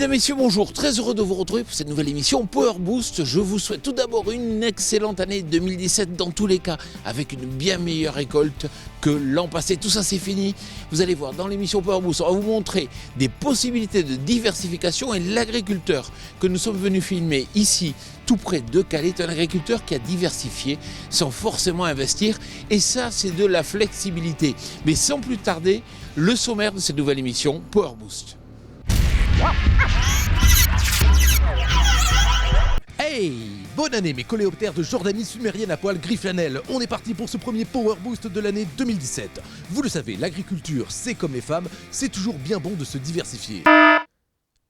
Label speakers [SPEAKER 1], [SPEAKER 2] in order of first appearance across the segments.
[SPEAKER 1] Mesdames, Messieurs, bonjour. Très heureux de vous retrouver pour cette nouvelle émission Power Boost. Je vous souhaite tout d'abord une excellente année 2017 dans tous les cas, avec une bien meilleure récolte que l'an passé. Tout ça, c'est fini. Vous allez voir, dans l'émission Power Boost, on va vous montrer des possibilités de diversification et l'agriculteur que nous sommes venus filmer ici, tout près de Calais, est un agriculteur qui a diversifié sans forcément investir. Et ça, c'est de la flexibilité. Mais sans plus tarder, le sommaire de cette nouvelle émission Power Boost.
[SPEAKER 2] Hey! Bonne année mes coléoptères de Jordanie sumérienne à poil gris flanelle. On est parti pour ce premier Power Boost de l'année 2017. Vous le savez, l'agriculture, c'est comme les femmes, c'est toujours bien bon de se diversifier.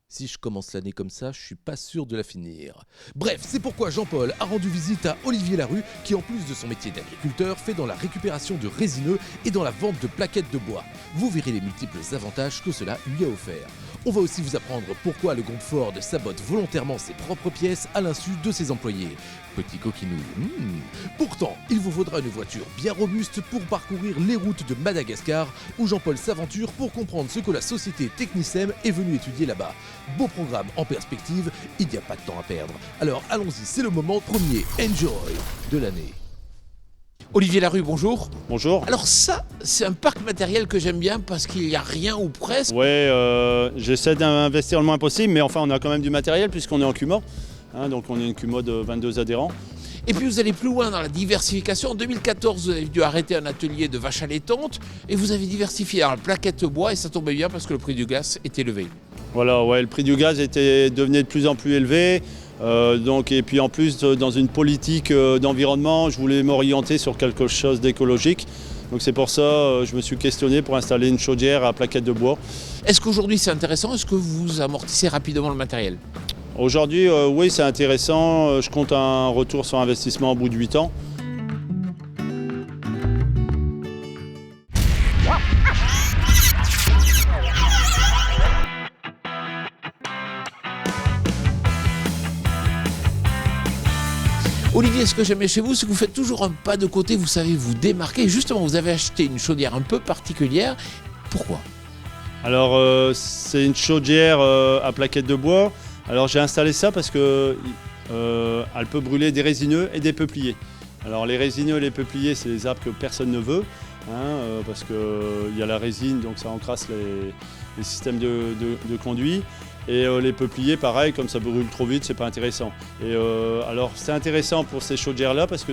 [SPEAKER 2] Si je commence l'année comme ça, je suis pas sûr de la finir. Bref, c'est pourquoi Jean-Paul a rendu visite à Olivier Larue, qui en plus de son métier d'agriculteur, fait dans la récupération de résineux et dans la vente de plaquettes de bois. Vous verrez les multiples avantages que cela lui a offert. On va aussi vous apprendre pourquoi le groupe Ford sabote volontairement ses propres pièces à l'insu de ses employés. Petit coquinou. Pourtant, il vous faudra une voiture bien robuste pour parcourir les routes de Madagascar, où Jean-Paul s'aventure pour comprendre ce que la société Technisem est venue étudier là-bas. Beau programme en perspective, il n'y a pas de temps à perdre. Alors allons-y, c'est le moment premier Enjoy de l'année.
[SPEAKER 1] Olivier Larue, bonjour.
[SPEAKER 3] Bonjour.
[SPEAKER 1] Alors ça, c'est un parc matériel que j'aime bien parce qu'il n'y a rien ou presque.
[SPEAKER 3] Ouais, j'essaie d'investir le moins possible, mais enfin on a quand même du matériel puisqu'on est en CUMA. Donc on est une CUMA de 22 adhérents.
[SPEAKER 1] Et puis vous allez plus loin dans la diversification. En 2014, vous avez dû arrêter un atelier de vaches allaitantes et vous avez diversifié en plaquettes bois et ça tombait bien parce que le prix du gaz est élevé.
[SPEAKER 3] Voilà, ouais, le prix du gaz devenait de plus en plus élevé. Et puis en plus, dans une politique d'environnement, je voulais m'orienter sur quelque chose d'écologique. Donc c'est pour ça je me suis questionné pour installer une chaudière à plaquettes de bois.
[SPEAKER 1] Est-ce qu'aujourd'hui c'est intéressant? Est-ce que vous amortissez rapidement le matériel?
[SPEAKER 3] Aujourd'hui, oui, c'est intéressant. Je compte un retour sur investissement au bout de 8 ans.
[SPEAKER 1] Olivier, ce que j'aimais chez vous, c'est que vous faites toujours un pas de côté, vous savez vous démarquer. Justement, vous avez acheté une chaudière un peu particulière. Pourquoi?
[SPEAKER 3] Alors, c'est une chaudière à plaquettes de bois. Alors, j'ai installé ça parce que elle peut brûler des résineux et des peupliers. Alors, les résineux et les peupliers, c'est les arbres que personne ne veut, parce qu'il y a la résine, donc ça encrasse les systèmes de conduit. Et les peupliers, pareil, comme ça brûle trop vite, c'est pas intéressant. Et alors c'est intéressant pour ces chaudières-là parce que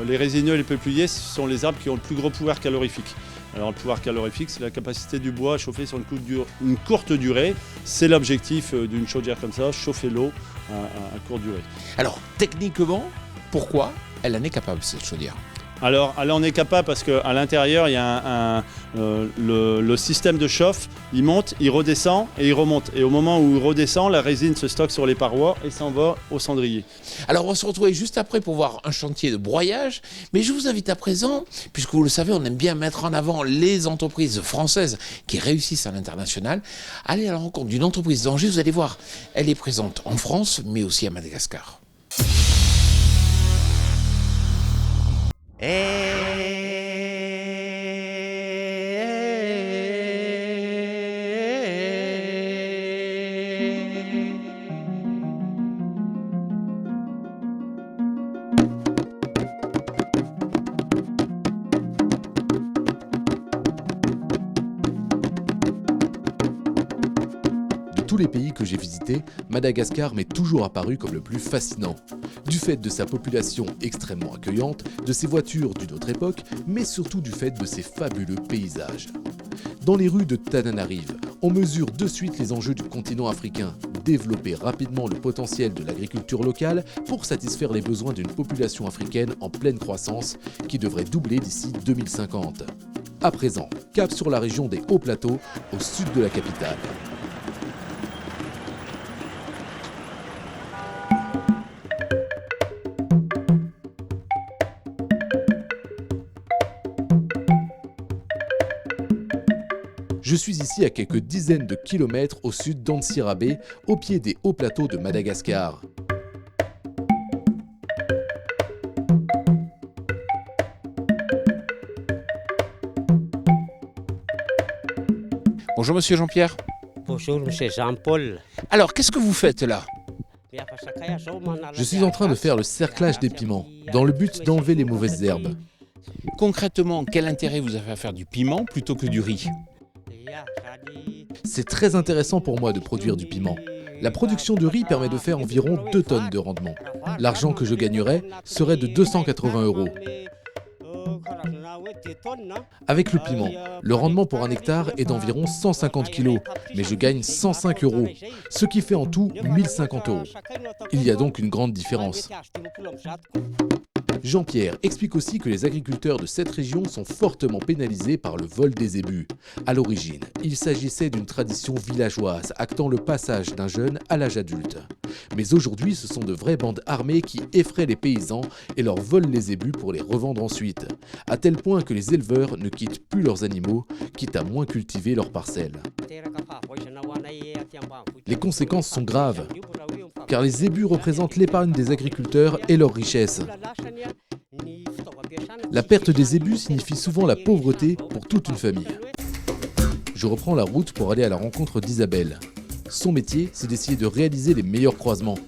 [SPEAKER 3] les résineux et les peupliers, ce sont les arbres qui ont le plus gros pouvoir calorifique. Alors le pouvoir calorifique, c'est la capacité du bois à chauffer sur une courte durée. C'est l'objectif d'une chaudière comme ça, chauffer l'eau à courte durée.
[SPEAKER 1] Alors techniquement, pourquoi elle en est capable cette chaudière?
[SPEAKER 3] Alors, elle en est capable parce qu'à l'intérieur, il y a le système de chauffe, il monte, il redescend et il remonte. Et au moment où il redescend, la résine se stocke sur les parois et s'en va au cendrier.
[SPEAKER 1] Alors, on va se retrouver juste après pour voir un chantier de broyage. Mais je vous invite à présent, puisque vous le savez, on aime bien mettre en avant les entreprises françaises qui réussissent à l'international, à aller à la rencontre d'une entreprise d'Angers. Vous allez voir, elle est présente en France, mais aussi à Madagascar.
[SPEAKER 2] Tous les pays que j'ai visités, Madagascar m'est toujours apparu comme le plus fascinant. Du fait de sa population extrêmement accueillante, de ses voitures d'une autre époque, mais surtout du fait de ses fabuleux paysages. Dans les rues de Tananarive, on mesure de suite les enjeux du continent africain, développer rapidement le potentiel de l'agriculture locale pour satisfaire les besoins d'une population africaine en pleine croissance qui devrait doubler d'ici 2050. À présent, cap sur la région des Hauts Plateaux, au sud de la capitale. Je suis ici à quelques dizaines de kilomètres au sud d'Antsirabe, au pied des hauts plateaux de Madagascar.
[SPEAKER 1] Bonjour Monsieur Jean-Pierre.
[SPEAKER 4] Bonjour, monsieur Jean-Paul.
[SPEAKER 1] Alors, qu'est-ce que vous faites là?
[SPEAKER 2] Je suis en train de faire le cerclage des piments, dans le but d'enlever les mauvaises herbes.
[SPEAKER 1] Concrètement, quel intérêt vous avez à faire du piment plutôt que du riz?
[SPEAKER 2] C'est très intéressant pour moi de produire du piment. La production de riz permet de faire environ 2 tonnes de rendement. L'argent que je gagnerais serait de 280 €. Avec le piment, le rendement pour un hectare est d'environ 150 kg, mais je gagne 105 €, ce qui fait en tout 1050 €. Il y a donc une grande différence. Jean-Pierre explique aussi que les agriculteurs de cette région sont fortement pénalisés par le vol des zébus. À l'origine, il s'agissait d'une tradition villageoise actant le passage d'un jeune à l'âge adulte. Mais aujourd'hui, ce sont de vraies bandes armées qui effraient les paysans et leur volent les zébus pour les revendre ensuite, à tel point que les éleveurs ne quittent plus leurs animaux, quitte à moins cultiver leurs parcelles. Les conséquences sont graves, car les zébus représentent l'épargne des agriculteurs et leur richesse. La perte des zébus signifie souvent la pauvreté pour toute une famille. Je reprends la route pour aller à la rencontre d'Isabelle. Son métier, c'est d'essayer de réaliser les meilleurs croisements.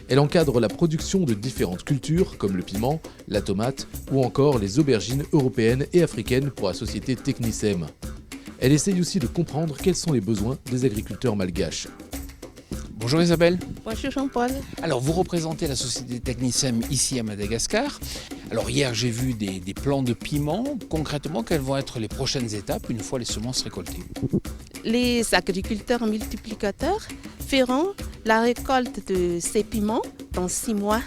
[SPEAKER 2] Elle encadre la production de différentes cultures comme le piment, la tomate ou encore les aubergines européennes et africaines pour la société Technisem. Elle essaye aussi de comprendre quels sont les besoins des agriculteurs malgaches.
[SPEAKER 1] Bonjour Isabelle.
[SPEAKER 5] Bonjour Jean-Paul.
[SPEAKER 1] Alors vous représentez la société Technisem ici à Madagascar. Alors hier j'ai vu des plants de piment. Concrètement, quelles vont être les prochaines étapes une fois les semences récoltées?
[SPEAKER 5] Les agriculteurs multiplicateurs feront la récolte de ces piments dans 6 mois.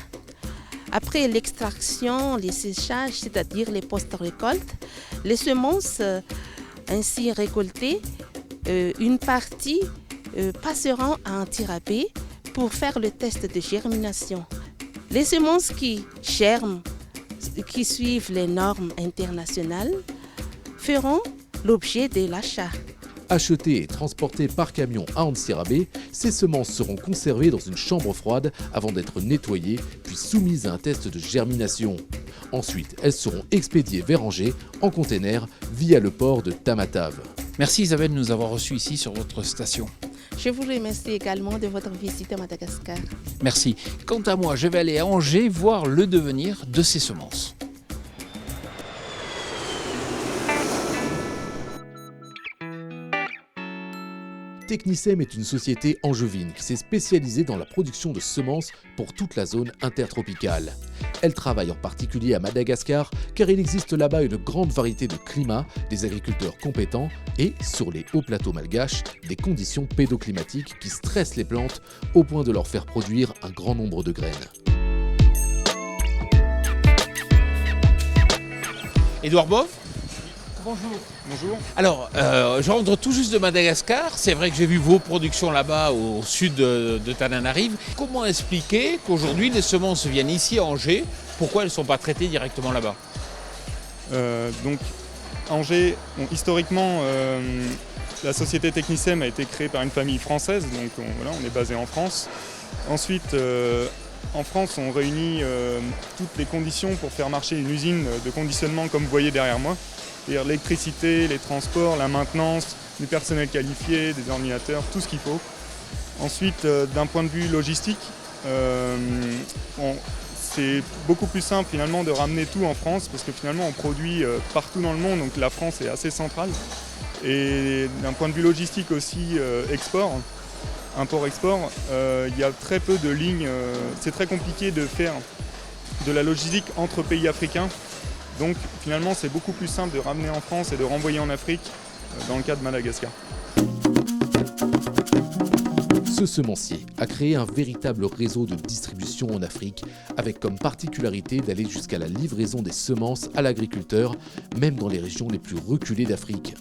[SPEAKER 5] Après l'extraction, les séchages, c'est-à-dire les post-récoltes, les semences ainsi récoltées, une partie passeront à un tir à B pour faire le test de germination. Les semences qui germent, qui suivent les normes internationales, feront l'objet de l'achat.
[SPEAKER 2] Achetées et transportées par camion à Antsirabe, ces semences seront conservées dans une chambre froide avant d'être nettoyées, puis soumises à un test de germination. Ensuite, elles seront expédiées vers Angers en container via le port de Tamatave.
[SPEAKER 1] Merci Isabelle de nous avoir reçus ici sur votre station.
[SPEAKER 5] Je vous remercie également de votre visite à Madagascar.
[SPEAKER 1] Merci. Quant à moi, je vais aller à Angers voir le devenir de ces semences.
[SPEAKER 2] Technisem est une société angevine qui s'est spécialisée dans la production de semences pour toute la zone intertropicale. Elle travaille en particulier à Madagascar car il existe là-bas une grande variété de climats, des agriculteurs compétents et, sur les hauts plateaux malgaches, des conditions pédoclimatiques qui stressent les plantes au point de leur faire produire un grand nombre de graines.
[SPEAKER 1] Édouard Bove.
[SPEAKER 6] Bonjour.
[SPEAKER 1] Bonjour. Alors, je rentre tout juste de Madagascar. C'est vrai que j'ai vu vos productions là-bas au sud de Tananarive. Comment expliquer qu'aujourd'hui les semences viennent ici à Angers? Pourquoi elles ne sont pas traitées directement là-bas?
[SPEAKER 6] Donc, Angers, historiquement, la société Technisem a été créée par une famille française, donc on est basé en France. Ensuite, en France, on réunit toutes les conditions pour faire marcher une usine de conditionnement comme vous voyez derrière moi. C'est-à-dire l'électricité, les transports, la maintenance, du personnel qualifié, des ordinateurs, tout ce qu'il faut. Ensuite, d'un point de vue logistique, c'est beaucoup plus simple finalement de ramener tout en France parce que finalement on produit partout dans le monde, donc la France est assez centrale. Et d'un point de vue logistique aussi, import-export, il y a très peu de lignes. C'est très compliqué de faire de la logistique entre pays africains. Donc finalement c'est beaucoup plus simple de ramener en France et de renvoyer en Afrique dans le cas de Madagascar.
[SPEAKER 2] Ce semencier a créé un véritable réseau de distribution en Afrique avec comme particularité d'aller jusqu'à la livraison des semences à l'agriculteur, même dans les régions les plus reculées d'Afrique.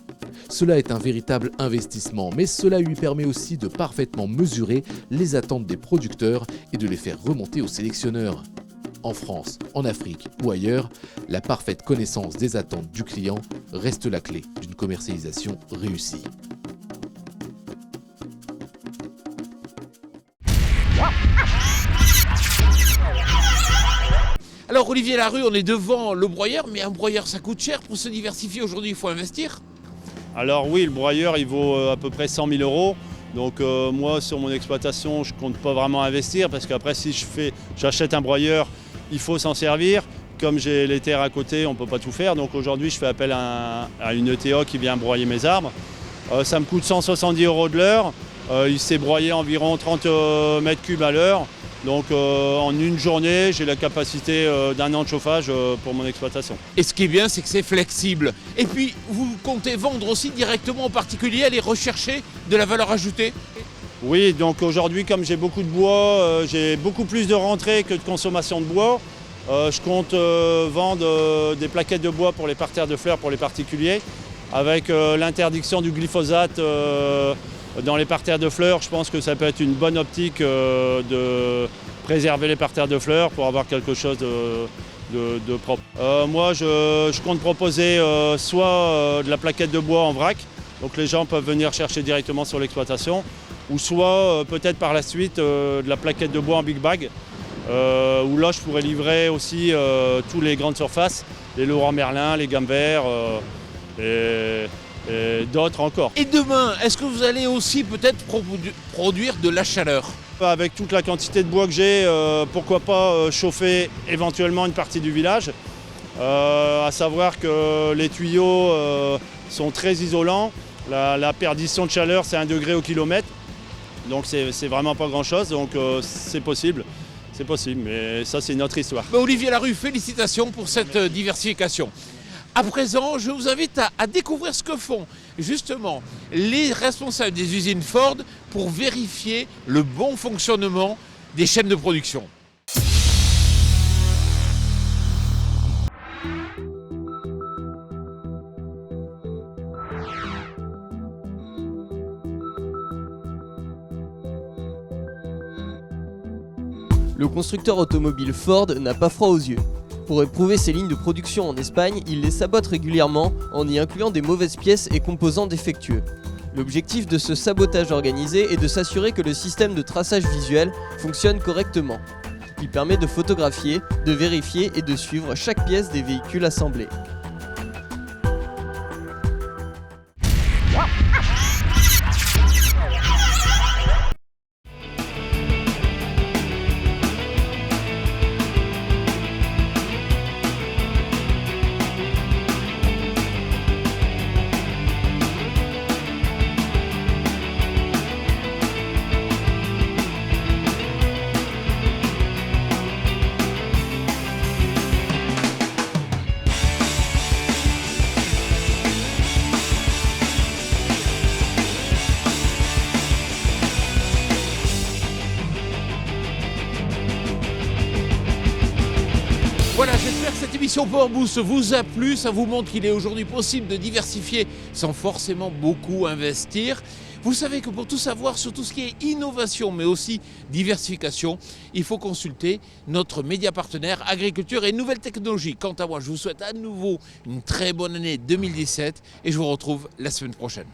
[SPEAKER 2] Cela est un véritable investissement, mais cela lui permet aussi de parfaitement mesurer les attentes des producteurs et de les faire remonter aux sélectionneurs. En France, en Afrique ou ailleurs, la parfaite connaissance des attentes du client reste la clé d'une commercialisation réussie.
[SPEAKER 1] Alors Olivier Larue, on est devant le broyeur, mais un broyeur ça coûte cher pour se diversifier aujourd'hui, il faut investir.
[SPEAKER 3] Alors oui, le broyeur il vaut à peu près 100 000 €. Donc moi, sur mon exploitation, je ne compte pas vraiment investir parce qu'après, si j'achète un broyeur, il faut s'en servir. Comme j'ai les terres à côté, on ne peut pas tout faire. Donc aujourd'hui, je fais appel à une ETA qui vient broyer mes arbres. Ça me coûte 170 € de l'heure. Il s'est broyé environ 30 mètres cubes à l'heure. Donc en une journée, j'ai la capacité d'un an de chauffage pour mon exploitation.
[SPEAKER 1] Et ce qui est bien, c'est que c'est flexible. Et puis, vous comptez vendre aussi directement aux particuliers, aller rechercher de la valeur ajoutée?
[SPEAKER 3] Oui, donc aujourd'hui, comme j'ai beaucoup de bois, j'ai beaucoup plus de rentrées que de consommation de bois. Je compte vendre des plaquettes de bois pour les parterres de fleurs pour les particuliers. Avec l'interdiction du glyphosate dans les parterres de fleurs, je pense que ça peut être une bonne optique de préserver les parterres de fleurs pour avoir quelque chose de propre. Moi, je compte proposer soit de la plaquette de bois en vrac, donc les gens peuvent venir chercher directement sur l'exploitation, ou soit peut-être par la suite de la plaquette de bois en big bag, où là je pourrais livrer aussi tous les grandes surfaces, les Leroy Merlin, les Gammes Verts et d'autres encore.
[SPEAKER 1] Et demain, est-ce que vous allez aussi peut-être produire de la chaleur?
[SPEAKER 3] Avec toute la quantité de bois que j'ai, pourquoi pas chauffer éventuellement une partie du village. À savoir que les tuyaux sont très isolants. La perdition de chaleur, c'est 1 degré au kilomètre. Donc c'est vraiment pas grand-chose, donc c'est possible. C'est possible, mais ça c'est une autre histoire.
[SPEAKER 1] Olivier Larue, félicitations pour cette diversification. À présent, je vous invite à découvrir ce que font justement les responsables des usines Ford pour vérifier le bon fonctionnement des chaînes de production.
[SPEAKER 4] Le constructeur automobile Ford n'a pas froid aux yeux. Pour éprouver ses lignes de production en Espagne, il les sabote régulièrement en y incluant des mauvaises pièces et composants défectueux. L'objectif de ce sabotage organisé est de s'assurer que le système de traçage visuel fonctionne correctement. Il permet de photographier, de vérifier et de suivre chaque pièce des véhicules assemblés.
[SPEAKER 1] Voilà, j'espère que cette émission Power Boost vous a plu. Ça vous montre qu'il est aujourd'hui possible de diversifier sans forcément beaucoup investir. Vous savez que pour tout savoir sur tout ce qui est innovation, mais aussi diversification, il faut consulter notre média partenaire Agriculture et Nouvelles Technologies. Quant à moi, je vous souhaite à nouveau une très bonne année 2017 et je vous retrouve la semaine prochaine.